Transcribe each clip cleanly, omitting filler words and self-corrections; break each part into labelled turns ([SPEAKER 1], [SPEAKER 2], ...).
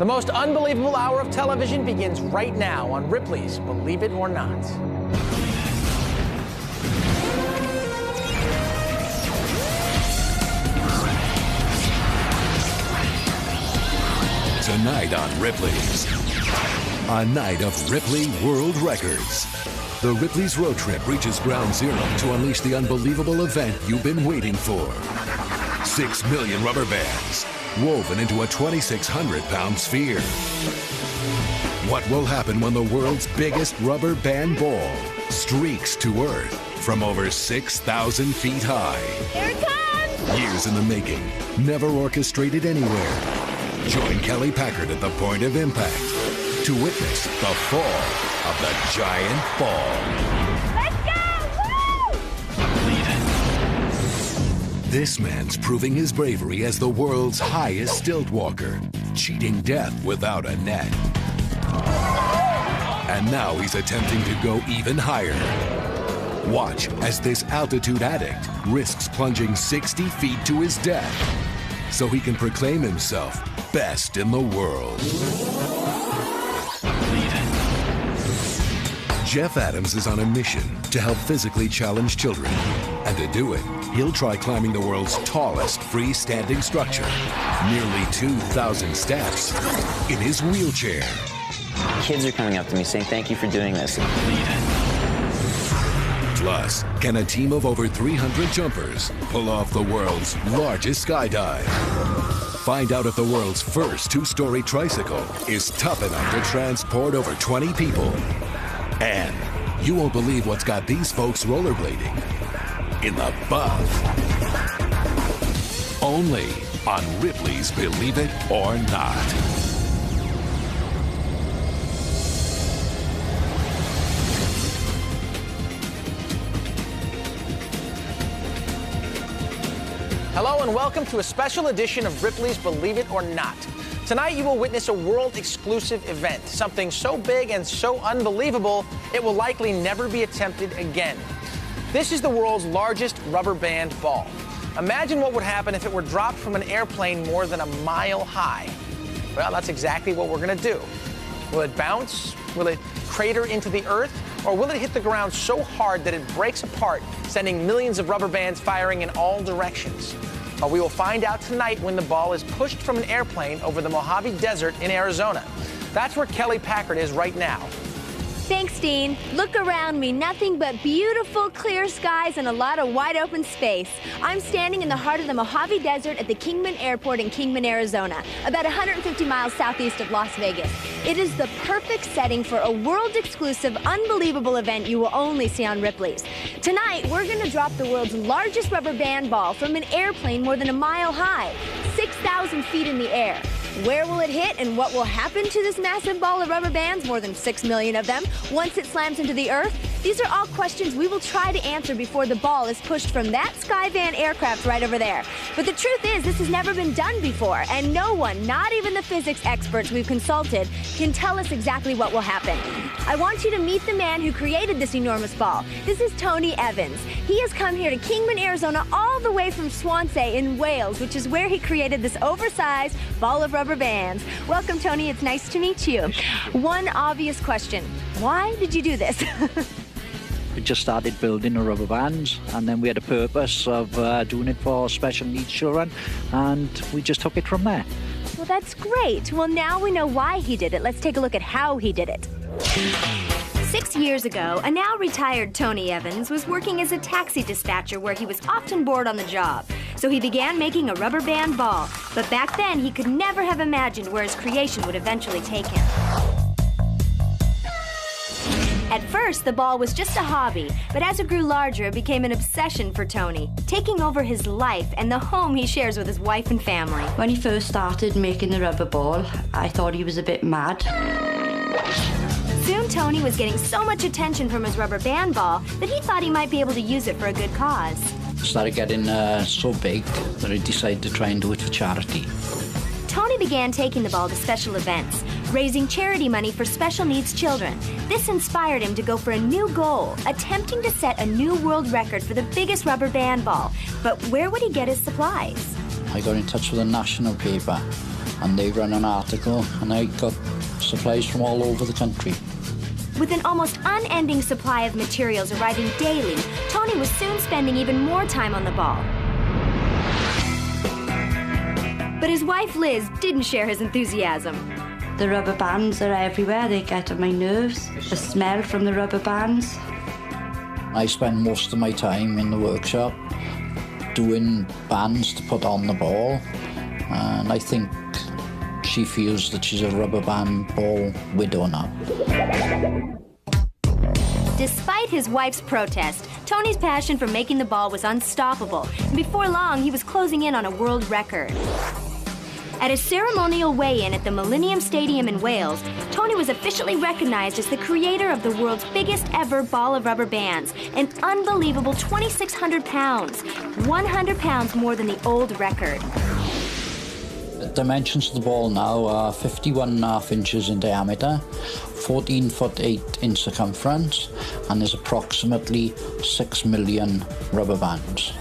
[SPEAKER 1] The most unbelievable hour of television begins right now on Ripley's Believe It or Not.
[SPEAKER 2] Tonight on Ripley's, a night of Ripley World Records. The Ripley's road trip reaches ground zero to unleash the unbelievable event you've been waiting for. 6 million rubber bands woven into a 2,600-pound sphere. What will happen when the world's biggest rubber band ball streaks to Earth from over 6,000 feet high?
[SPEAKER 3] Here it comes!
[SPEAKER 2] Years in the making, never orchestrated anywhere. Join Kelly Packard at the point of impact to witness the fall of the giant ball.
[SPEAKER 3] Let's go! Woo!
[SPEAKER 2] This man's proving his bravery as the world's highest stilt walker, cheating death without a net. And now he's attempting to go even higher. Watch as this altitude addict risks plunging 60 feet to his death so he can proclaim himself best in the world. Jeff Adams is on a mission to help physically challenged children. And to do it, he'll try climbing the world's tallest freestanding structure, nearly 2,000 steps, in his wheelchair.
[SPEAKER 4] Kids are coming up to me saying, "Thank you for doing this."
[SPEAKER 2] Plus, can a team of over 300 jumpers pull off the world's largest skydive? Find out if the world's first two-story tricycle is tough enough to transport over 20 people. And you won't believe what's got these folks rollerblading in the buff. Only on Ripley's Believe It or Not.
[SPEAKER 1] Hello and welcome to a special edition of Ripley's Believe It or Not. Tonight you will witness a world-exclusive event, something so big and so unbelievable it will likely never be attempted again. This is the world's largest rubber band ball. Imagine what would happen if it were dropped from an airplane more than a mile high. Well, that's exactly what we're going to do. Will it bounce? Will it crater into the earth? Or will it hit the ground so hard that it breaks apart, sending millions of rubber bands firing in all directions? Well, we will find out tonight when the ball is pushed from an airplane over the Mojave Desert in Arizona. That's where Kelly Packard is right now.
[SPEAKER 3] Thanks, Dean. Look around me. Nothing but beautiful, clear skies and a lot of wide open space. I'm standing in the heart of the Mojave Desert at the Kingman Airport in Kingman, Arizona, about 150 miles southeast of Las Vegas. It is the perfect setting for a world-exclusive, unbelievable event you will only see on Ripley's. Tonight, we're going to drop the world's largest rubber band ball from an airplane more than a mile high, 6,000 feet in the air. Where will it hit and what will happen to this massive ball of rubber bands, more than 6 million of them, once it slams into the earth? These are all questions we will try to answer before the ball is pushed from that Skyvan aircraft right over there. But the truth is, this has never been done before, and no one, not even the physics experts we've consulted, can tell us exactly what will happen. I want you to meet the man who created this enormous ball. This is Tony Evans. He has come here to Kingman, Arizona, all the way from Swansea in Wales, which is where he created this oversized ball of rubber bands. Welcome, Tony. It's nice to meet you. One obvious question. Why did you do this?
[SPEAKER 5] We just started building the rubber bands, and then we had a purpose of doing it for special needs children, and we just took it from there.
[SPEAKER 3] Well, that's great. Well, now we know why he did it. Let's take a look at how he did it. 6 years ago, a now retired Tony Evans was working as a taxi dispatcher where he was often bored on the job. So he began making a rubber band ball. But back then, he could never have imagined where his creation would eventually take him. At first, the ball was just a hobby, but as it grew larger, it became an obsession for Tony, taking over his life and the home he shares with his wife and family.
[SPEAKER 6] When he first started making the rubber ball, I thought he was a bit mad.
[SPEAKER 3] Soon, Tony was getting so much attention from his rubber band ball that he thought he might be able to use it for a good cause.
[SPEAKER 5] Started getting so big that I decided to try and do it for charity.
[SPEAKER 3] Tony began taking the ball to special events, raising charity money for special needs children. This inspired him to go for a new goal, attempting to set a new world record for the biggest rubber band ball. But where would he get his supplies?
[SPEAKER 5] I got in touch with a national paper, and they run an article, and I got supplies from all over the country.
[SPEAKER 3] With an almost unending supply of materials arriving daily, Tony was soon spending even more time on the ball. But his wife Liz didn't share his enthusiasm.
[SPEAKER 6] The rubber bands are everywhere. They get on my nerves. The smell from the rubber bands.
[SPEAKER 5] I spend most of my time in the workshop doing bands to put on the ball, and I think she feels that she's a rubber band ball widow now.
[SPEAKER 3] Despite his wife's protest, Tony's passion for making the ball was unstoppable, and before long he was closing in on a world record. At a ceremonial weigh-in at the Millennium Stadium in Wales, Tony was officially recognized as the creator of the world's biggest ever ball of rubber bands, an unbelievable 2,600 pounds, 100 pounds more than the old record.
[SPEAKER 5] The dimensions of the ball now are 51.5 inches in diameter, 14 foot 8 in circumference, and there's approximately 6 million rubber bands.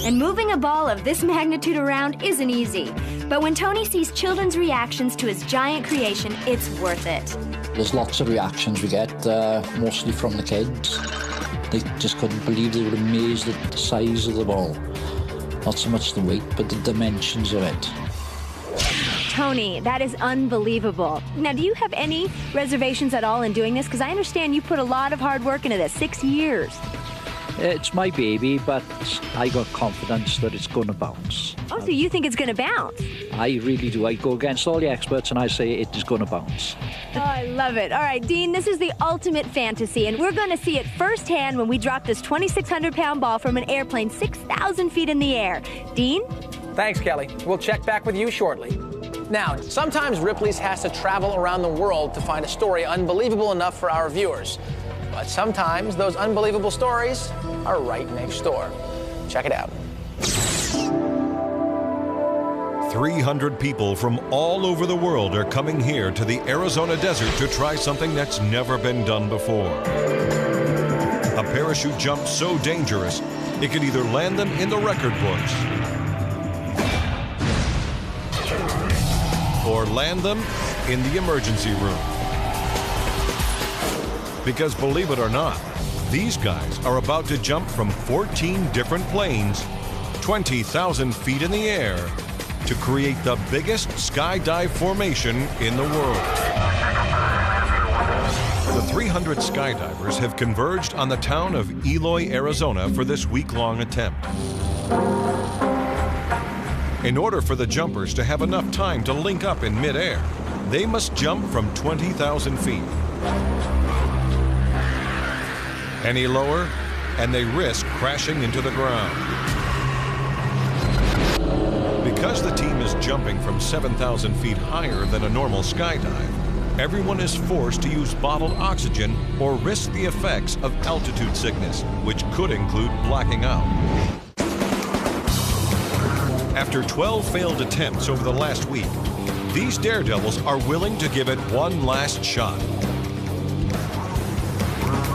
[SPEAKER 3] And moving a ball of this magnitude around isn't easy. But when Tony sees children's reactions to his giant creation, it's worth it.
[SPEAKER 5] There's lots of reactions we get, mostly from the kids. They just couldn't believe, they were amazed at the size of the ball. Not so much the weight, but the dimensions of it.
[SPEAKER 3] Tony, that is unbelievable. Now, do you have any reservations at all in doing this? Because I understand you put a lot of hard work into this, 6 years.
[SPEAKER 5] It's my baby, but I got confidence that it's going to bounce.
[SPEAKER 3] Oh, so you think it's going to bounce?
[SPEAKER 5] I really do. I go against all the experts and I say it is going to bounce.
[SPEAKER 3] Oh, I love it. All right, Dean, this is the ultimate fantasy, and we're going to see it firsthand when we drop this 2,600-pound ball from an airplane 6,000 feet in the air. Dean?
[SPEAKER 1] Thanks, Kelly. We'll check back with you shortly. Now, sometimes Ripley's has to travel around the world to find a story unbelievable enough for our viewers. But sometimes those unbelievable stories are right next door. Check it out.
[SPEAKER 7] 300 people from all over the world are coming here to the Arizona desert to try something that's never been done before. A parachute jump so dangerous, it could either land them in the record books or land them in the emergency room. Because believe it or not, these guys are about to jump from 14 different planes, 20,000 feet in the air, to create the biggest skydive formation in the world. The 300 skydivers have converged on the town of Eloy, Arizona for this week-long attempt. In order for the jumpers to have enough time to link up in midair, they must jump from 20,000 feet. Any lower, and they risk crashing into the ground. Because the team is jumping from 7,000 feet higher than a normal skydive, everyone is forced to use bottled oxygen or risk the effects of altitude sickness, which could include blacking out. After 12 failed attempts over the last week, these daredevils are willing to give it one last shot.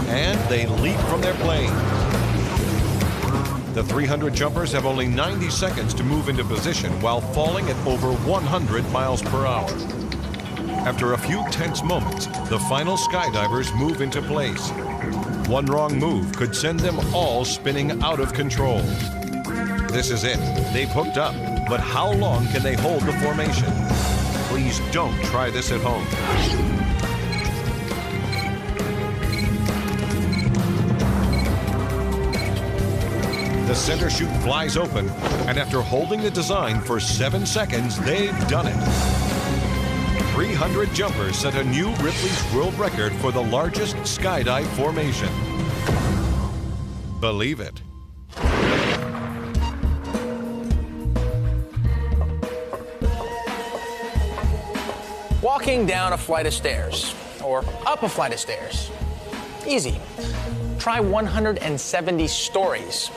[SPEAKER 7] And they leap from their plane. The 300 jumpers have only 90 seconds to move into position while falling at over 100 miles per hour. After a few tense moments, the final skydivers move into place. One wrong move could send them all spinning out of control. This is it. They've hooked up, but how long can they hold the formation? Please don't try this at home. The center chute flies open, and after holding the design for 7 seconds, they've done it. 300 jumpers set a new Ripley's world record for the largest skydive formation. Believe it.
[SPEAKER 1] Walking down a flight of stairs, or up a flight of stairs. Easy. Try 170 stories.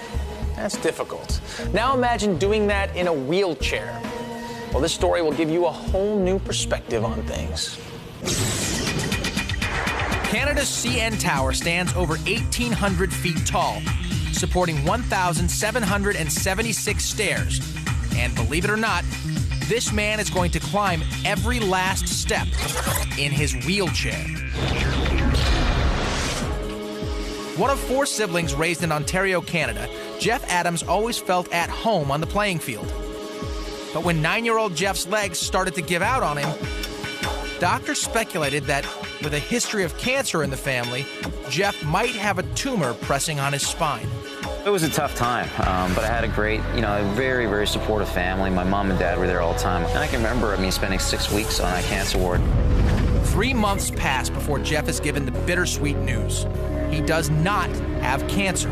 [SPEAKER 1] That's difficult. Now imagine doing that in a wheelchair. Well, this story will give you a whole new perspective on things. Canada's CN Tower stands over 1,800 feet tall, supporting 1,776 stairs. And believe it or not, this man is going to climb every last step in his wheelchair. One of 4 siblings raised in Ontario, Canada, Jeff Adams always felt at home on the playing field. But when 9-year-old Jeff's legs started to give out on him, doctors speculated that with a history of cancer in the family, Jeff might have a tumor pressing on his spine.
[SPEAKER 4] It was a tough time, but I had a great, a very, very supportive family. My mom and dad were there all the time. And I can remember me spending 6 weeks on that cancer ward.
[SPEAKER 1] 3 months pass before Jeff is given the bittersweet news. He does not have cancer,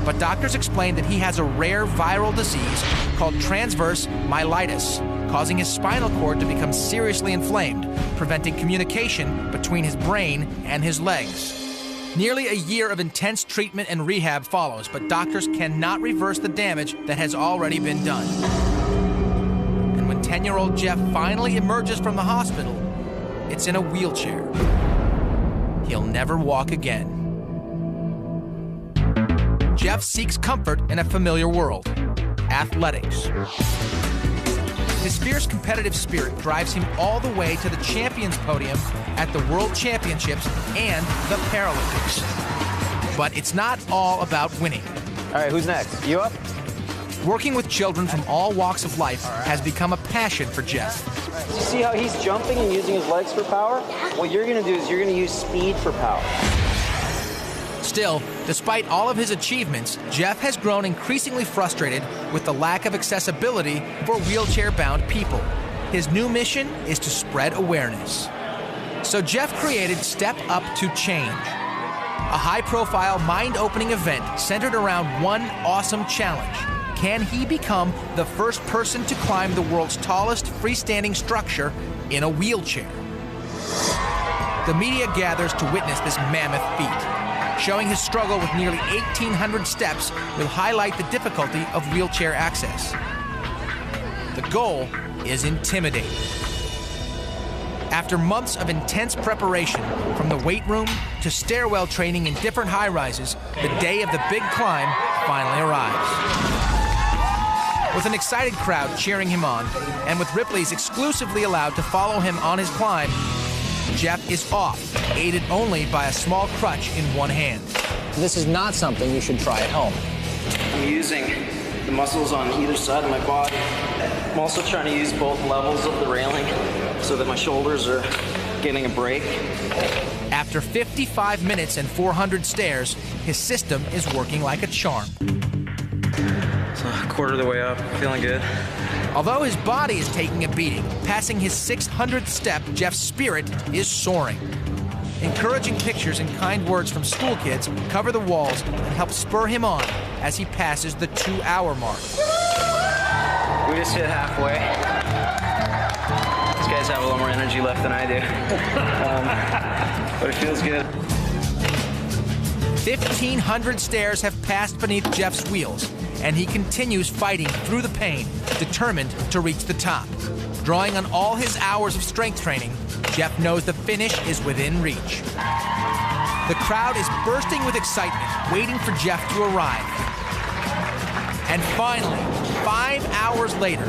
[SPEAKER 1] but doctors explain that he has a rare viral disease called transverse myelitis, causing his spinal cord to become seriously inflamed, preventing communication between his brain and his legs. Nearly a year of intense treatment and rehab follows, but doctors cannot reverse the damage that has already been done. And when 10-year-old Jeff finally emerges from the hospital, it's in a wheelchair. He'll never walk again. Jeff seeks comfort in a familiar world: athletics. His fierce competitive spirit drives him all the way to the champions podium at the World Championships and the Paralympics. But it's not all about winning.
[SPEAKER 4] All right, who's next? You up?
[SPEAKER 1] Working with children from all walks of life has become a passion for Jeff.
[SPEAKER 8] You see how he's jumping and using his legs for power? What you're going to do is you're going to use speed for power.
[SPEAKER 1] Still, despite all of his achievements, Jeff has grown increasingly frustrated with the lack of accessibility for wheelchair-bound people. His new mission is to spread awareness. So Jeff created Step Up to Change, a high-profile, mind-opening event centered around one awesome challenge. Can he become the first person to climb the world's tallest freestanding structure in a wheelchair? The media gathers to witness this mammoth feat. Showing his struggle with nearly 1,800 steps will highlight the difficulty of wheelchair access. The goal is intimidating. After months of intense preparation, from the weight room to stairwell training in different high-rises, the day of the big climb finally arrives. With an excited crowd cheering him on, and with Ripley's exclusively allowed to follow him on his climb, Jeff is off, aided only by a small crutch in one hand. This is not something you should try at home.
[SPEAKER 8] I'm using the muscles on either side of my body. I'm also trying to use both levels of the railing so that my shoulders are getting a break.
[SPEAKER 1] After 55 minutes and 400 stairs, his system is working like a charm.
[SPEAKER 8] So a quarter of the way up, feeling good.
[SPEAKER 1] Although his body is taking a beating, passing his 600th step, Jeff's spirit is soaring. Encouraging pictures and kind words from school kids cover the walls and help spur him on as he passes the 2-hour mark.
[SPEAKER 8] We just hit halfway. These guys have a little more energy left than I do. But it feels good.
[SPEAKER 1] 1,500 stairs have passed beneath Jeff's wheels, and he continues fighting through the pain, determined to reach the top. Drawing on all his hours of strength training, Jeff knows the finish is within reach. The crowd is bursting with excitement, waiting for Jeff to arrive. And finally, 5 hours later,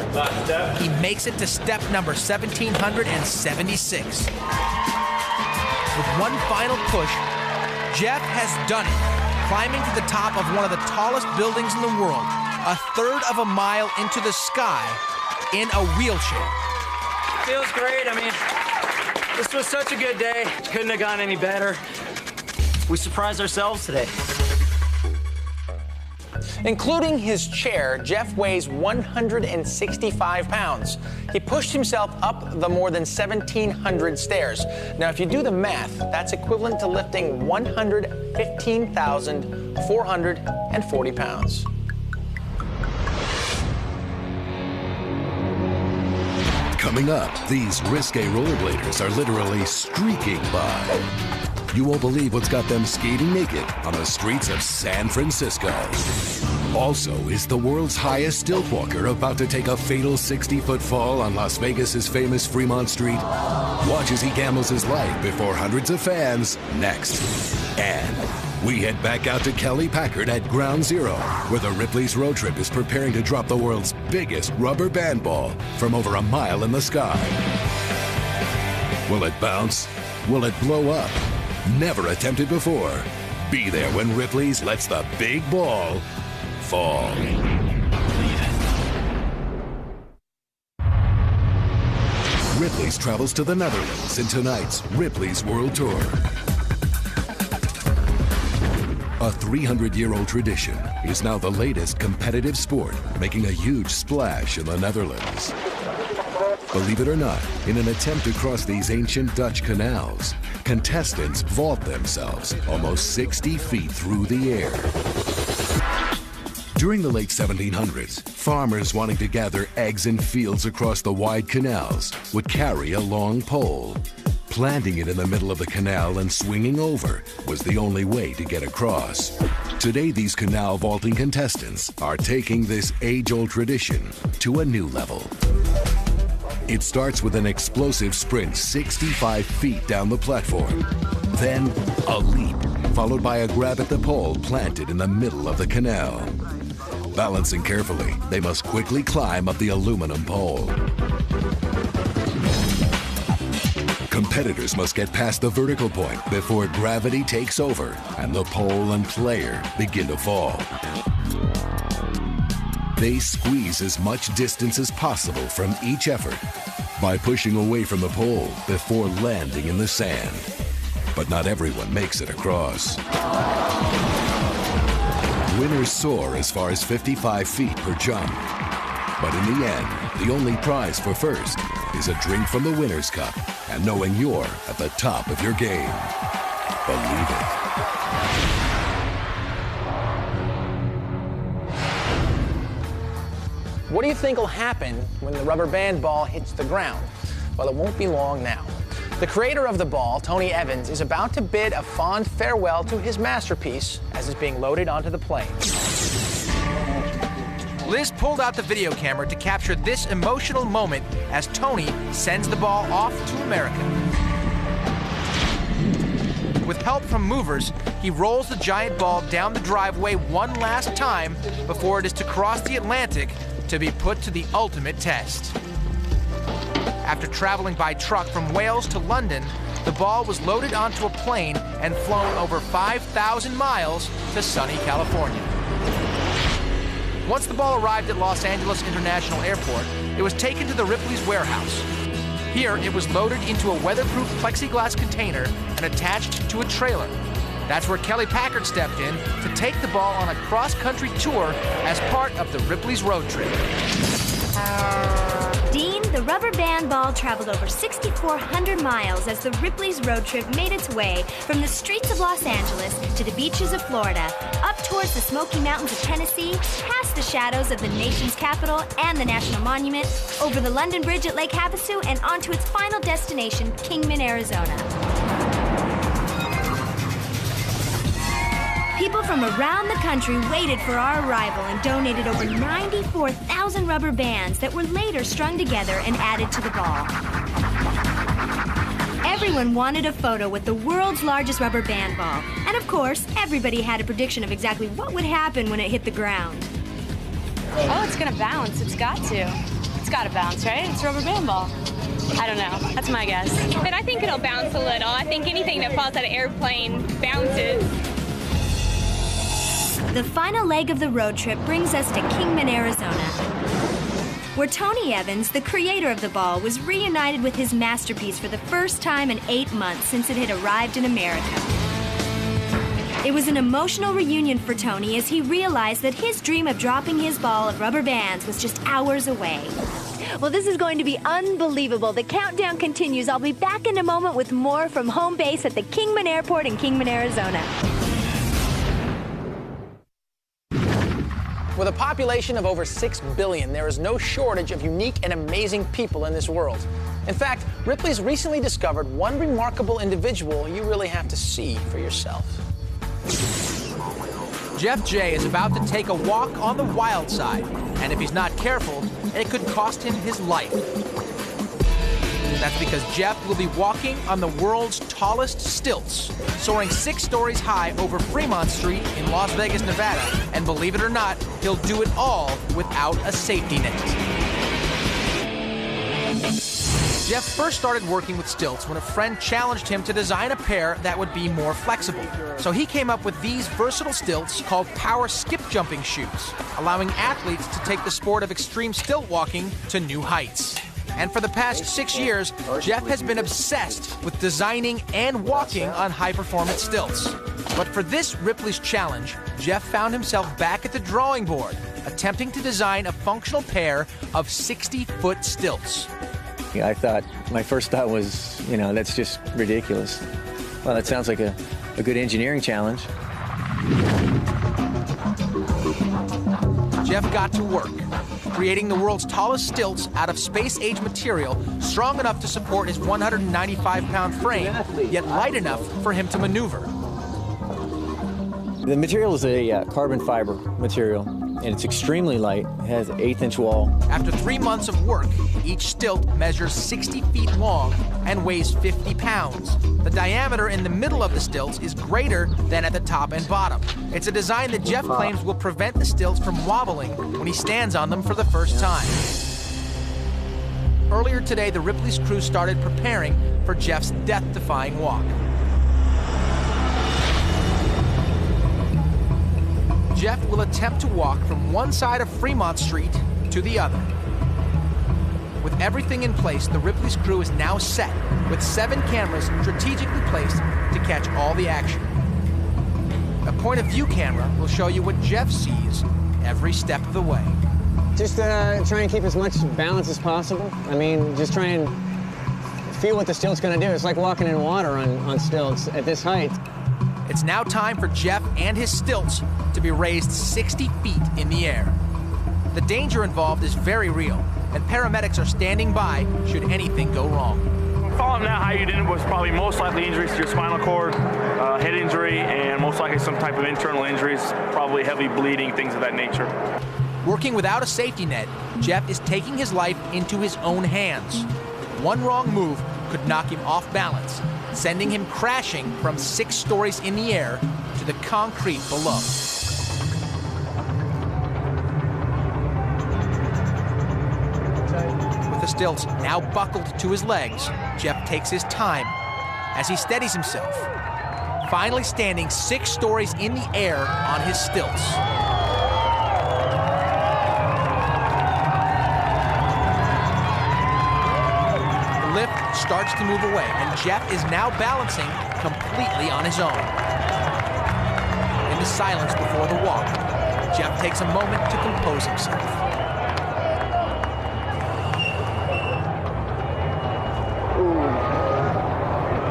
[SPEAKER 1] he makes it to step number 1,776. With one final push, Jeff has done it, climbing to the top of one of the tallest buildings in the world, a third of a mile into the sky, in a wheelchair.
[SPEAKER 8] Feels great. I mean, this was such a good day. Couldn't have gone any better. We surprised ourselves today.
[SPEAKER 1] Including his chair, Jeff weighs 165 pounds. He pushed himself up the more than 1,700 stairs. Now, if you do the math, that's equivalent to lifting 115,440 pounds.
[SPEAKER 2] Coming up, these risque rollerbladers are literally streaking by. You won't believe what's got them skating naked on the streets of San Francisco. Also, is the world's highest stilt walker about to take a fatal 60-foot fall on Las Vegas's famous Fremont Street? Watch as he gambles his life before hundreds of fans next. And we head back out to Kelly Packard at Ground Zero, where the Ripley's Road Trip is preparing to drop the world's biggest rubber band ball from over a mile in the sky. Will it bounce? Will it blow up? Never attempted before. Be there when Ripley's lets the big ball fall. Ripley's travels to the Netherlands in tonight's Ripley's World Tour. A 300-year-old tradition is now the latest competitive sport, making a huge splash in the Netherlands. Believe it or not, in an attempt to cross these ancient Dutch canals, contestants vault themselves almost 60 feet through the air. During the late 1700s, farmers wanting to gather eggs in fields across the wide canals would carry a long pole. Planting it in the middle of the canal and swinging over was the only way to get across. Today, these canal vaulting contestants are taking this age-old tradition to a new level. It starts with an explosive sprint 65 feet down the platform. Then, a leap, followed by a grab at the pole planted in the middle of the canal. Balancing carefully, they must quickly climb up the aluminum pole. Competitors must get past the vertical point before gravity takes over and the pole and player begin to fall. They squeeze as much distance as possible from each effort by pushing away from the pole before landing in the sand. But not everyone makes it across. Winners soar as far as 55 feet per jump. But in the end, the only prize for first is a drink from the winner's cup and knowing you're at the top of your game. Believe it.
[SPEAKER 1] What do you think will happen when the rubber band ball hits the ground? Well, it won't be long now. The creator of the ball, Tony Evans, is about to bid a fond farewell to his masterpiece as it's being loaded onto the plane. Liz pulled out the video camera to capture this emotional moment as Tony sends the ball off to America. With help from movers, he rolls the giant ball down the driveway one last time before it is to cross the Atlantic to be put to the ultimate test. After traveling by truck from Wales to London, the ball was loaded onto a plane and flown over 5,000 miles to sunny California. Once the ball arrived at Los Angeles International Airport, it was taken to the Ripley's warehouse. Here, it was loaded into a weatherproof plexiglass container and attached to a trailer. That's where Kelly Packard stepped in to take the ball on a cross-country tour as part of the Ripley's Road Trip.
[SPEAKER 3] Dean, the rubber band ball traveled over 6,400 miles as the Ripley's Road Trip made its way from the streets of Los Angeles to the beaches of Florida, up towards the Smoky Mountains of Tennessee, past the shadows of the nation's capital and the National Monument, over the London Bridge at Lake Havasu, and onto its final destination, Kingman, Arizona. People from around the country waited for our arrival and donated over 94,000 rubber bands that were later strung together and added to the ball. Everyone wanted a photo with the world's largest rubber band ball. And of course, everybody had a prediction of exactly what would happen when it hit the ground.
[SPEAKER 9] Oh, it's gonna bounce. It's got to. It's gotta bounce, right? It's a rubber band ball. I don't know. That's my guess.
[SPEAKER 10] But I think it'll bounce a little. I think anything that falls out of an airplane bounces.
[SPEAKER 3] The final leg of the road trip brings us to Kingman, Arizona, where Tony Evans, the creator of the ball, was reunited with his masterpiece for the first time in 8 months since it had arrived in America. It was an emotional reunion for Tony as he realized that his dream of dropping his ball of rubber bands was just hours away. Well, this is going to be unbelievable. The countdown continues. I'll be back in a moment with more from home base at the Kingman Airport in Kingman, Arizona.
[SPEAKER 1] With a population of over 6 billion, there is no shortage of unique and amazing people in this world. In fact, Ripley's recently discovered one remarkable individual you really have to see for yourself. Jeff J is about to take a walk on the wild side, and if he's not careful, it could cost him his life. That's because Jeff will be walking on the world's tallest stilts, soaring 6 stories high over Fremont Street in Las Vegas, Nevada. And believe it or not, he'll do it all without a safety net. Jeff first started working with stilts when a friend challenged him to design a pair that would be more flexible. So he came up with these versatile stilts called power skip jumping shoes, allowing athletes to take the sport of extreme stilt walking to new heights. And for the past 6 years, Jeff has been obsessed with designing and walking on high-performance stilts. But for this Ripley's challenge, Jeff found himself back at the drawing board, attempting to design a functional pair of 60-foot stilts.
[SPEAKER 11] I thought, my first thought was, you know, that's just ridiculous. Well, that sounds like a good engineering challenge.
[SPEAKER 1] Jeff got to work, creating the world's tallest stilts out of space-age material, strong enough to support his 195-pound frame, yet light enough for him to maneuver.
[SPEAKER 11] The material is a carbon fiber material, and it's extremely light. It has an 1/8-inch wall.
[SPEAKER 1] After 3 months of work, each stilt measures 60 feet long and weighs 50 pounds. The diameter in the middle of the stilts is greater than at the top and bottom. It's a design that Jeff claims will prevent the stilts from wobbling when he stands on them for the first time. Earlier today, the Ripley's crew started preparing for Jeff's death-defying walk. Jeff will attempt to walk from one side of Fremont Street to the other. With everything in place, the Ripley's crew is now set, with 7 cameras strategically placed to catch all the action. A point-of-view camera will show you what Jeff sees every step of the way.
[SPEAKER 12] Just try and keep as much balance as possible. I mean, just try and feel what the stilt's going to do. It's like walking in water on stilts at this height.
[SPEAKER 1] It's now time for Jeff and his stilts to be raised 60 feet in the air. The danger involved is very real, and paramedics are standing by should anything go wrong.
[SPEAKER 13] Following now, how you did it was probably most likely injuries to your spinal cord, head injury, and most likely some type of internal injuries, probably heavy bleeding, things of that nature.
[SPEAKER 1] Working without a safety net, Jeff is taking his life into his own hands. One wrong move could knock him off balance, sending him crashing from 6 stories in the air to the concrete below. With the stilts now buckled to his legs, Jeff takes his time as he steadies himself, finally standing 6 stories in the air on his stilts. The lift starts to move away, and Jeff is now balancing completely on his own. In the silence before the walk, Jeff takes a moment to compose himself.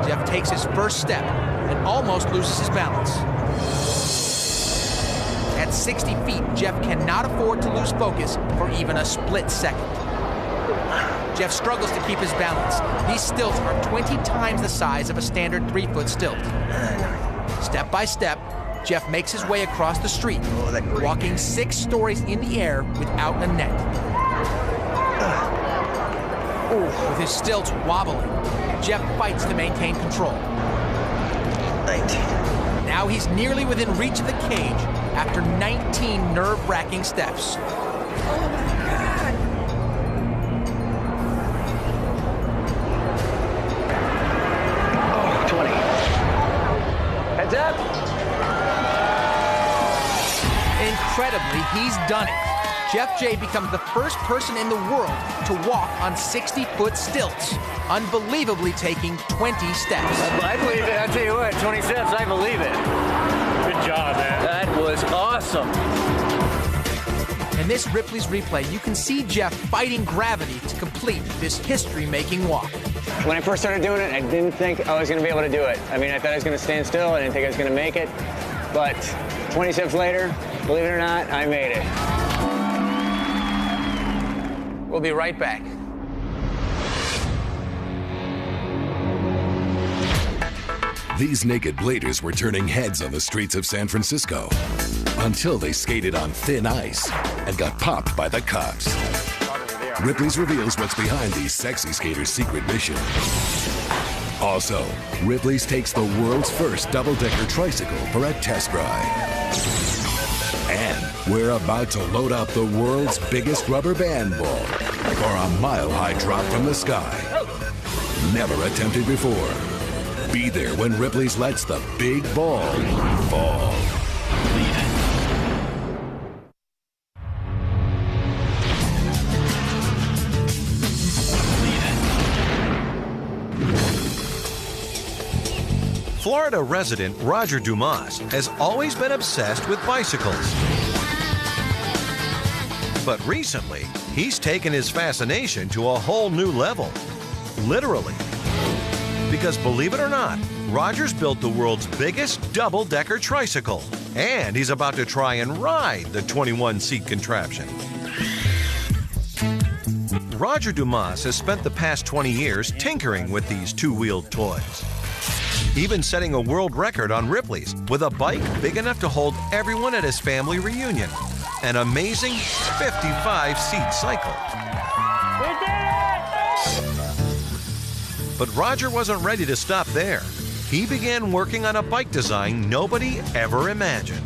[SPEAKER 1] Jeff takes his first step and almost loses his balance. At 60 feet, Jeff cannot afford to lose focus for even a split second. Jeff struggles to keep his balance. These stilts are 20 times the size of a standard 3-foot stilt. Step by step, Jeff makes his way across the street, walking 6 stories in the air without a net. With his stilts wobbling, Jeff fights to maintain control. Now he's nearly within reach of the cage after 19 nerve-wracking steps. Incredibly, he's done it. Jeff J becomes the first person in the world to walk on 60-foot stilts, unbelievably taking 20 steps.
[SPEAKER 11] I believe it. I'll tell you what, 20 steps, I believe it.
[SPEAKER 13] Good job, man.
[SPEAKER 11] That was awesome.
[SPEAKER 1] In this Ripley's replay, you can see Jeff fighting gravity to complete this history-making walk.
[SPEAKER 12] When I first started doing it, I didn't think I was going to be able to do it. I mean, I thought I was going to stand still. I didn't think I was going to make it. But 20 steps later, believe it or not, I made it.
[SPEAKER 1] We'll be right back.
[SPEAKER 2] These naked bladers were turning heads on the streets of San Francisco until they skated on thin ice and got popped by the cops. Ripley's reveals what's behind these sexy skaters' secret mission. Also, Ripley's takes the world's first double-decker tricycle for a test ride. And we're about to load up the world's biggest rubber band ball for a mile-high drop from the sky. Never attempted before. Be there when Ripley's lets the big ball fall.
[SPEAKER 7] Florida resident Roger Dumas has always been obsessed with bicycles. But recently, he's taken his fascination to a whole new level. Literally. Because believe it or not, Roger's built the world's biggest double-decker tricycle. And he's about to try and ride the 21-seat contraption. Roger Dumas has spent the past 20 years tinkering with these two-wheeled toys. Even setting a world record on Ripley's with a bike big enough to hold everyone at his family reunion. An amazing 55-seat cycle.
[SPEAKER 14] We did it!
[SPEAKER 7] But Roger wasn't ready to stop there. He began working on a bike design nobody ever imagined.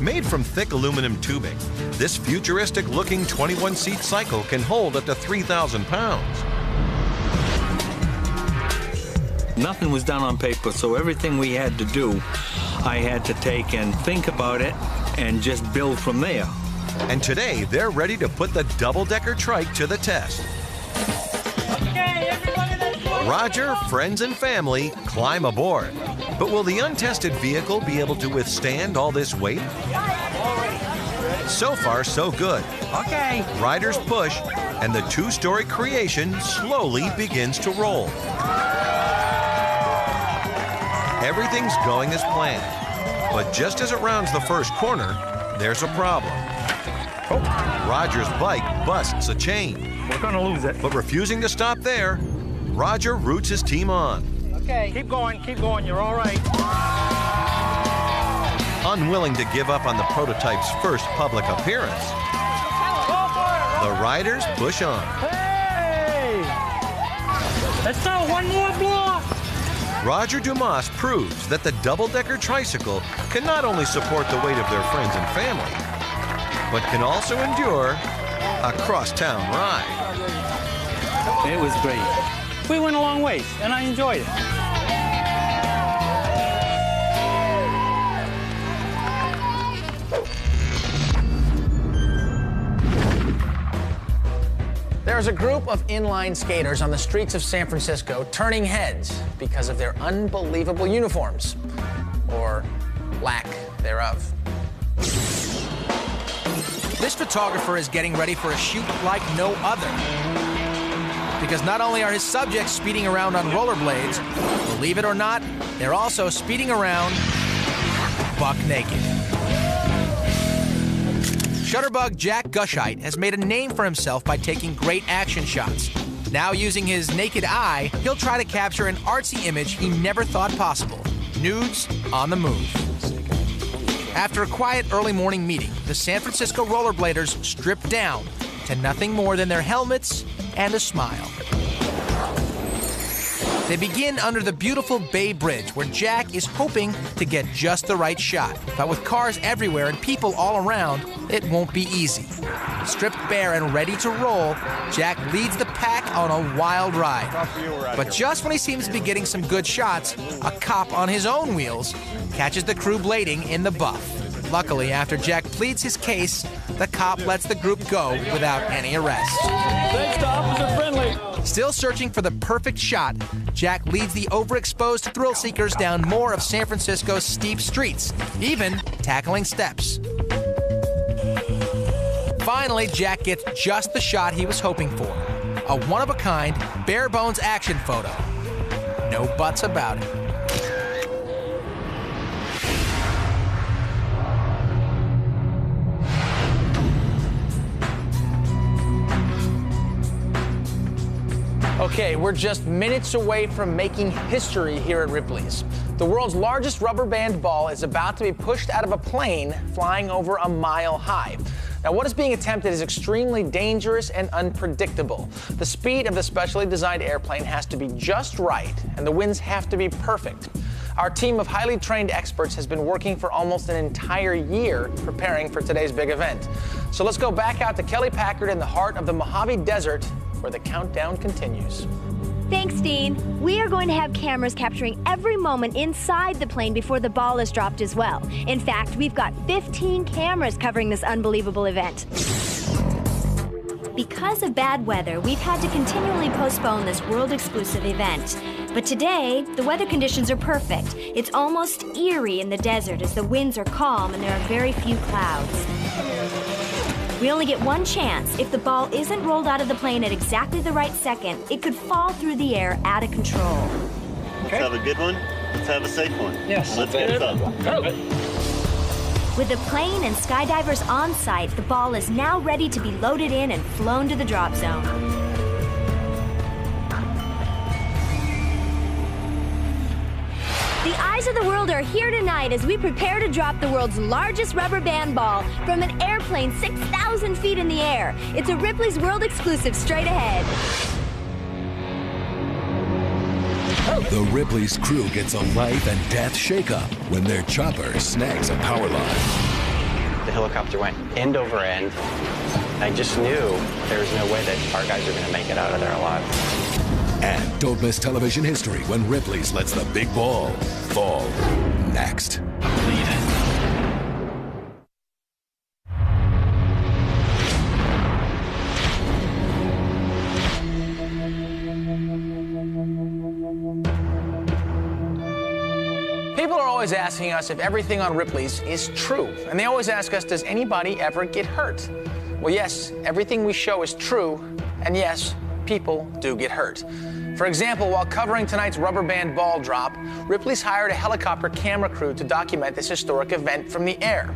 [SPEAKER 7] Made from thick aluminum tubing, this futuristic-looking 21-seat cycle can hold up to 3,000 pounds.
[SPEAKER 15] Nothing was done on paper, so everything we had to do, I had to take and think about it and just build from there.
[SPEAKER 7] And today, they're ready to put the double-decker trike to the test.
[SPEAKER 14] Okay, everybody that's going.
[SPEAKER 7] Roger, friends, and family climb aboard. But will the untested vehicle be able to withstand all this weight? So far, so good.
[SPEAKER 14] Okay.
[SPEAKER 7] Riders push, and the two-story creation slowly begins to roll. Everything's going as planned. But just as it rounds the first corner, there's a problem. Roger's bike busts a chain.
[SPEAKER 14] We're gonna lose it.
[SPEAKER 7] But refusing to stop there, Roger roots his team on.
[SPEAKER 14] Okay, keep going, you're all right.
[SPEAKER 7] Unwilling to give up on the prototype's first public appearance, the riders push on.
[SPEAKER 14] Hey! Let's go, one more block!
[SPEAKER 7] Roger Dumas proves that the double-decker tricycle can not only support the weight of their friends and family, but can also endure a cross-town ride.
[SPEAKER 15] It was great.
[SPEAKER 14] We went a long ways, and I enjoyed it.
[SPEAKER 1] There's a group of inline skaters on the streets of San Francisco turning heads because of their unbelievable uniforms, or lack thereof. This photographer is getting ready for a shoot like no other. Because not only are his subjects speeding around on rollerblades, believe it or not, they're also speeding around buck naked. Shutterbug Jack Gushite has made a name for himself by taking great action shots. Now using his naked eye, he'll try to capture an artsy image he never thought possible. Nudes on the move. After a quiet early morning meeting, the San Francisco rollerbladers strip down to nothing more than their helmets and a smile. They begin under the beautiful Bay Bridge, where Jack is hoping to get just the right shot. But with cars everywhere and people all around, it won't be easy. Stripped bare and ready to roll, Jack leads the pack on a wild ride. But just when he seems to be getting some good shots, a cop on his own wheels catches the crew blading in the buff. Luckily, after Jack pleads his case, the cop lets the group go without any arrest.
[SPEAKER 14] Thanks to Officer Friendly.
[SPEAKER 1] Still searching for the perfect shot, Jack leads the overexposed thrill seekers down more of San Francisco's steep streets, even tackling steps. Finally, Jack gets just the shot he was hoping for. A one-of-a-kind, bare-bones action photo. No buts about it. Okay, we're just minutes away from making history here at Ripley's. The world's largest rubber band ball is about to be pushed out of a plane flying over a mile high. Now, what is being attempted is extremely dangerous and unpredictable. The speed of the specially designed airplane has to be just right, and the winds have to be perfect. Our team of highly trained experts has been working for almost an entire year preparing for today's big event. So let's go back out to Kelly Packard in the heart of the Mojave Desert, where the countdown continues.
[SPEAKER 3] Thanks, Dean. We are going to have cameras capturing every moment inside the plane before the ball is dropped as well. In fact, we've got 15 cameras covering this unbelievable event. Because of bad weather, we've had to continually postpone this world-exclusive event. But today, the weather conditions are perfect. It's almost eerie in the desert as the winds are calm and there are very few clouds. We only get one chance. If the ball isn't rolled out of the plane at exactly the right second, it could fall through the air out of control.
[SPEAKER 16] Okay. Let's have a good one. Let's have a safe one.
[SPEAKER 14] Yes.
[SPEAKER 16] Let's get it up.
[SPEAKER 14] Go.
[SPEAKER 3] With the plane and skydivers on site, the ball is now ready to be loaded in and flown to the drop zone. The eyes of the world are here tonight as we prepare to drop the world's largest rubber band ball from an airplane 6,000 feet in the air. It's a Ripley's World exclusive straight ahead.
[SPEAKER 2] The Ripley's crew gets a life and death shakeup when their chopper snags a power line.
[SPEAKER 17] The helicopter went end over end. I just knew there was no way that our guys are going to make it out of there alive.
[SPEAKER 2] And don't miss television history when Ripley's lets the big ball fall. Next.
[SPEAKER 1] People are always asking us if everything on Ripley's is true. And they always ask us, does anybody ever get hurt? Well, yes, everything we show is true. And yes, people do get hurt. For example, while covering tonight's rubber band ball drop, Ripley's hired a helicopter camera crew to document this historic event from the air.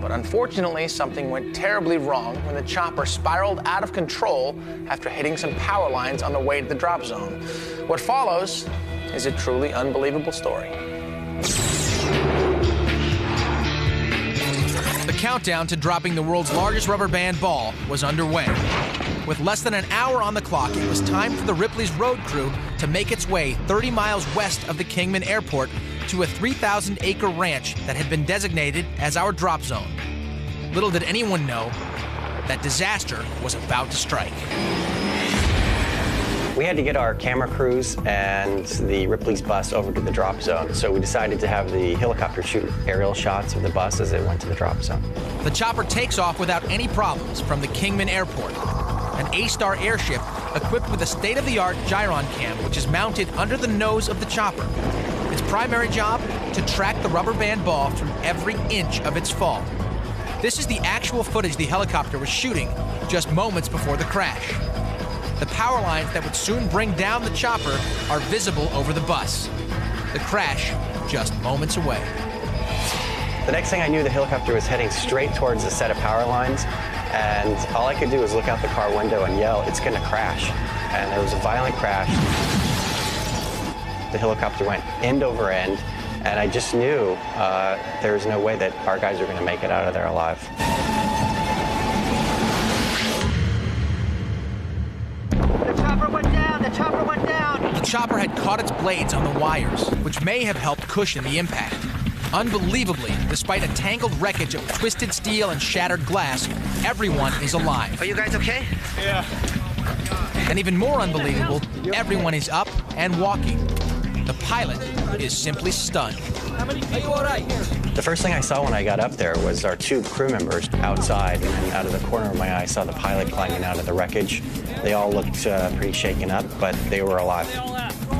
[SPEAKER 1] But unfortunately, something went terribly wrong when the chopper spiraled out of control after hitting some power lines on the way to the drop zone. What follows is a truly unbelievable story. The countdown to dropping the world's largest rubber band ball was underway. With less than an hour on the clock, it was time for the Ripley's road crew to make its way 30 miles west of the Kingman Airport to a 3,000-acre ranch that had been designated as our drop zone. Little did anyone know that disaster was about to strike.
[SPEAKER 17] We had to get our camera crews and the Ripley's bus over to the drop zone, so we decided to have the helicopter shoot aerial shots of the bus as it went to the drop zone.
[SPEAKER 1] The chopper takes off without any problems from the Kingman Airport. An A-Star airship equipped with a state-of-the-art gyron cam, which is mounted under the nose of the chopper. Its primary job, to track the rubber band ball through every inch of its fall. This is the actual footage the helicopter was shooting just moments before the crash. The power lines that would soon bring down the chopper are visible over the bus. The crash just moments away.
[SPEAKER 17] The next thing I knew, the helicopter was heading straight towards a set of power lines, and all I could do was look out the car window and yell, "It's going to crash." And there was a violent crash. The helicopter went end over end, and I just knew there was no way that our guys were going to make it out of there alive.
[SPEAKER 18] The chopper went down! The chopper went down!
[SPEAKER 1] The chopper had caught its blades on the wires, which may have helped cushion the impact. Unbelievably, despite a tangled wreckage of twisted steel and shattered glass, everyone is alive.
[SPEAKER 18] Are you guys okay?
[SPEAKER 1] Yeah. And even more unbelievable, everyone is up and walking. The pilot is simply stunned.
[SPEAKER 18] Are you all right?
[SPEAKER 17] The first thing I saw when I got up there was our two crew members outside, and out of the corner of my eye I saw the pilot climbing out of the wreckage. They all looked pretty shaken up, but they were alive.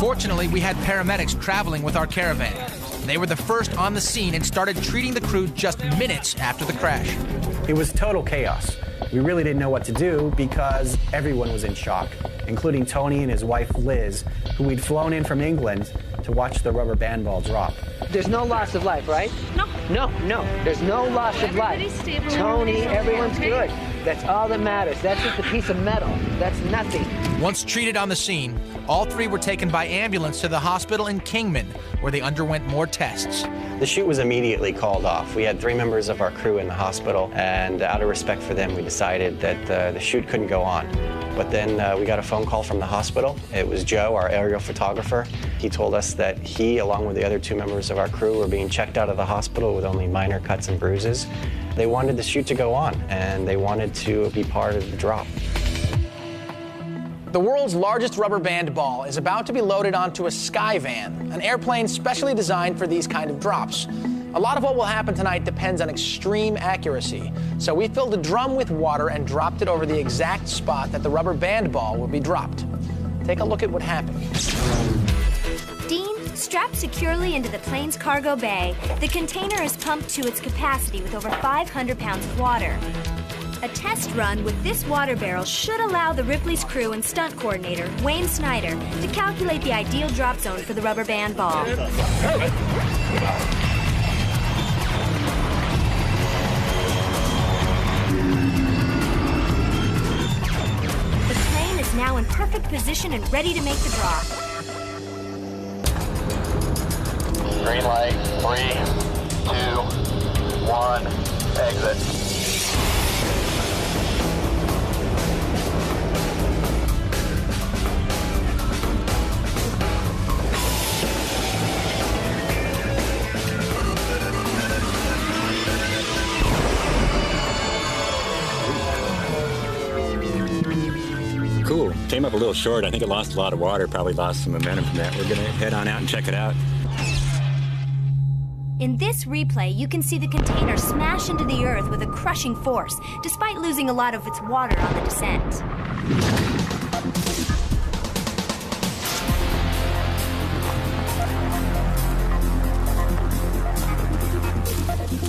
[SPEAKER 1] Fortunately, we had paramedics traveling with our caravan. They were the first on the scene and started treating the crew just minutes after the crash.
[SPEAKER 19] It was total chaos. We really didn't know what to do because everyone was in shock, including Tony and his wife Liz, who we'd flown in from England to watch the rubber band ball drop.
[SPEAKER 18] There's no loss of life, right?
[SPEAKER 10] No.
[SPEAKER 18] No. There's no loss of life.
[SPEAKER 10] Everybody's stable.
[SPEAKER 18] Tony,
[SPEAKER 10] Everybody's
[SPEAKER 18] everyone's
[SPEAKER 10] okay.
[SPEAKER 18] good. That's all that matters. That's just a piece of metal. That's nothing.
[SPEAKER 1] Once treated on the scene, all three were taken by ambulance to the hospital in Kingman, where they underwent more tests.
[SPEAKER 17] The chute was immediately called off. We had 3 members of our crew in the hospital, and out of respect for them, we decided that the chute couldn't go on. But then we got a phone call from the hospital. It was Joe, our aerial photographer. He told us that he, along with the other 2 members of our crew, were being checked out of the hospital with only minor cuts and bruises. They wanted the chute to go on, and they wanted to be part of the drop.
[SPEAKER 1] The world's largest rubber band ball is about to be loaded onto a Skyvan, an airplane specially designed for these kind of drops. A lot of what will happen tonight depends on extreme accuracy. So we filled a drum with water and dropped it over the exact spot that the rubber band ball will be dropped. Take a look at what happened.
[SPEAKER 3] Dean, strapped securely into the plane's cargo bay, the container is pumped to its capacity with over 500 pounds of water. A test run with this water barrel should allow the Ripley's crew and stunt coordinator, Wayne Snyder, to calculate the ideal drop zone for the rubber band ball. The plane is now in perfect position and ready to make the drop.
[SPEAKER 20] Green light, 3, 2, 1, exit.
[SPEAKER 21] Cool. Came up a little short. I think it lost a lot of water, probably lost some momentum from that. We're going to head on out and check it out.
[SPEAKER 3] In this replay, you can see the container smash into the earth with a crushing force, despite losing a lot of its water on the descent.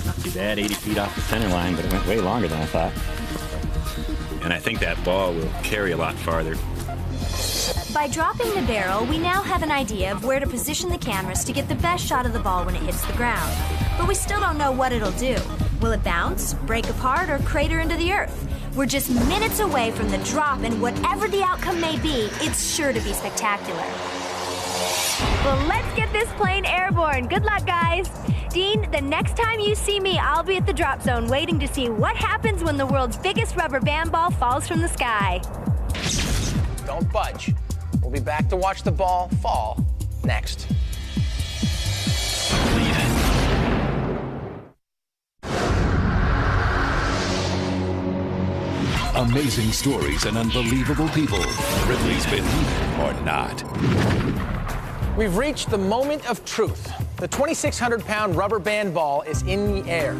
[SPEAKER 21] Not too bad, 80 feet off the center line, but it went way longer than I thought. And I think that ball will carry a lot farther.
[SPEAKER 3] By dropping the barrel, we now have an idea of where to position the cameras to get the best shot of the ball when it hits the ground. But we still don't know what it'll do. Will it bounce, break apart, or crater into the earth? We're just minutes away from the drop, and whatever the outcome may be, it's sure to be spectacular. Well, let's get this plane airborne. Good luck, guys. Dean, the next time you see me, I'll be at the drop zone waiting to see what happens when the world's biggest rubber band ball falls from the sky.
[SPEAKER 1] Don't budge. We'll be back to watch the ball fall next.
[SPEAKER 2] Amazing stories and unbelievable people. Ripley's Believe It or Not.
[SPEAKER 1] We've reached the moment of truth. The 2,600-pound rubber band ball is in the air.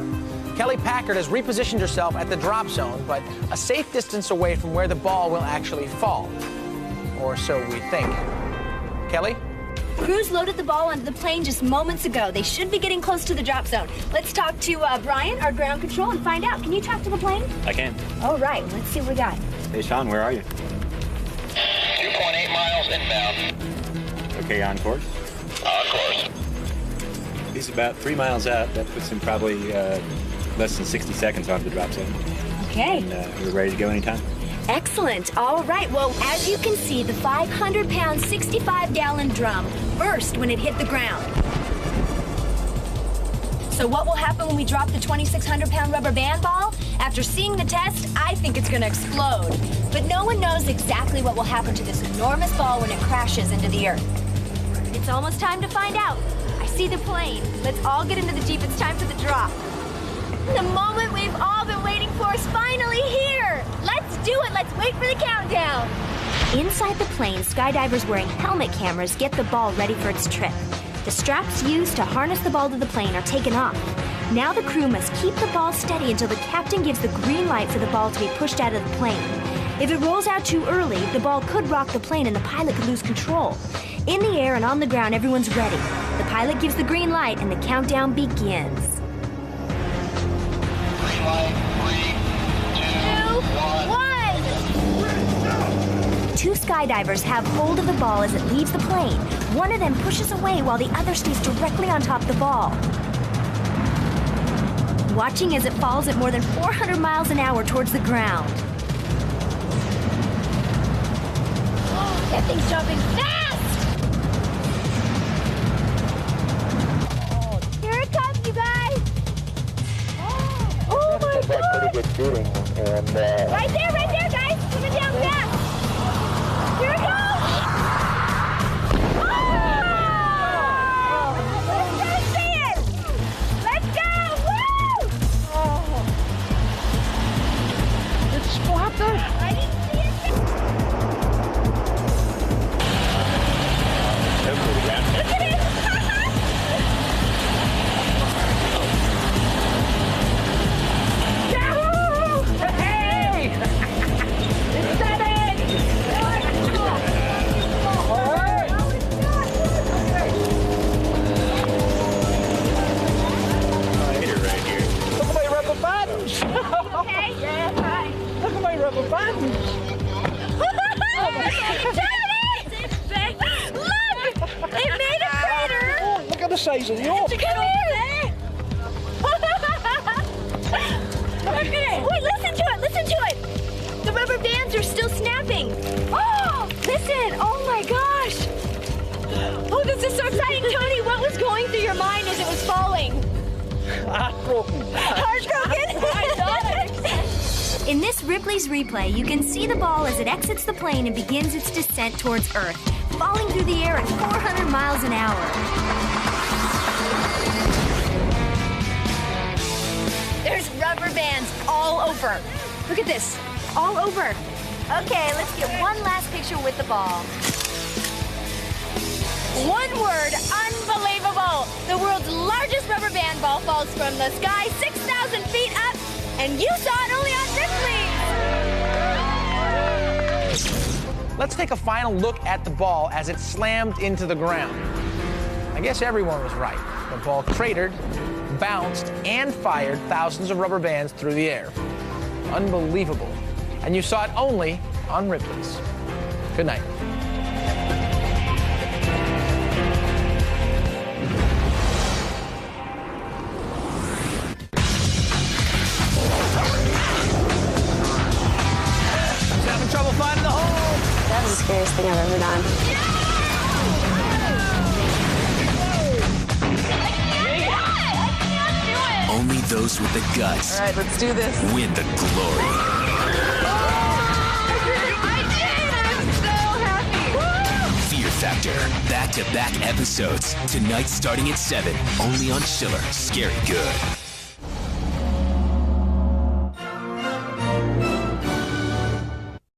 [SPEAKER 1] Kelly Packard has repositioned herself at the drop zone, but a safe distance away from where the ball will actually fall. Or so we think. Kelly?
[SPEAKER 3] Crews loaded the ball onto the plane just moments ago. They should be getting close to the drop zone. Let's talk to Brian, our ground control, and find out. Can you talk to the plane?
[SPEAKER 21] I can.
[SPEAKER 3] All right, let's see what we got.
[SPEAKER 21] Hey, Sean, where are you?
[SPEAKER 20] 2.8 miles inbound.
[SPEAKER 21] Okay, on course?
[SPEAKER 20] On course.
[SPEAKER 21] He's about 3 miles out. That puts him probably less than 60 seconds on the drop zone.
[SPEAKER 3] Okay.
[SPEAKER 21] And we're ready to go anytime.
[SPEAKER 3] Excellent. All right. Well, as you can see, the 500-pound, 65-gallon drum burst when it hit the ground. So what will happen when we drop the 2,600-pound rubber band ball? After seeing the test, I think it's going to explode. But no one knows exactly what will happen to this enormous ball when it crashes into the earth. It's almost time to find out. I see the plane. Let's all get into the Jeep. It's time for the drop. The moment we've all been waiting for is finally here. Let's do it. Let's wait for the countdown. Inside the plane, skydivers wearing helmet cameras get the ball ready for its trip. The straps used to harness the ball to the plane are taken off. Now the crew must keep the ball steady until the captain gives the green light for the ball to be pushed out of the plane. If it rolls out too early, the ball could rock the plane and the pilot could lose control. In the air and on the ground, everyone's ready. The pilot gives the green light and the countdown begins.
[SPEAKER 20] 3, 2, 1.
[SPEAKER 3] 2 skydivers have hold of the ball as it leaves the plane. One of them pushes away while the other stays directly on top of the ball. Watching as it falls at more than 400 miles an hour towards the ground. That thing's jumping fast! Here it comes, you guys! Oh my God!
[SPEAKER 20] Pretty good shooting, and
[SPEAKER 3] Right there, guys! Coming down fast! Here it goes! Oh! Let's go see it! Let's go! Woo!
[SPEAKER 14] It's splattered.
[SPEAKER 3] I didn't see it. Look at it! Yahoo! Hey! It's seven!
[SPEAKER 14] Look at my rubber bands.
[SPEAKER 3] Okay, yeah, hi.
[SPEAKER 14] Look at my rubber bands.
[SPEAKER 3] Look! It made a crater!
[SPEAKER 14] Oh, look at the size of the orb.
[SPEAKER 3] Come here! Look at it! Wait, listen to it! Listen to it! The rubber bands are still snapping! Oh! Listen! Oh my gosh! Oh, this is so exciting! Tony, what was going through your mind as it was falling?
[SPEAKER 14] Heartbroken.
[SPEAKER 3] Heartbroken? In this Ripley's replay, you can see the ball as it exits the plane and begins its descent towards Earth, falling through the air at 400 miles an hour. There's rubber bands all over. Look at this, all over. Okay, let's get one last picture with the ball. One word, unbelievable. The world's largest rubber band ball falls from the sky 6,000 feet up, and you saw it only on Ripley.
[SPEAKER 1] Let's take a final look at the ball as it slammed into the ground. I guess everyone was right. The ball cratered, bounced, and fired thousands of rubber bands through the air. Unbelievable. And you saw it only on Ripley's. Good night. Having trouble finding the hole.
[SPEAKER 9] That was the scariest thing I've ever done.
[SPEAKER 6] Only those with the guts.
[SPEAKER 9] All right, let's do this.
[SPEAKER 6] Win the glory. Fear Factor. Back-to-back episodes. Tonight starting at 7. Only on Schiller. Scary Good.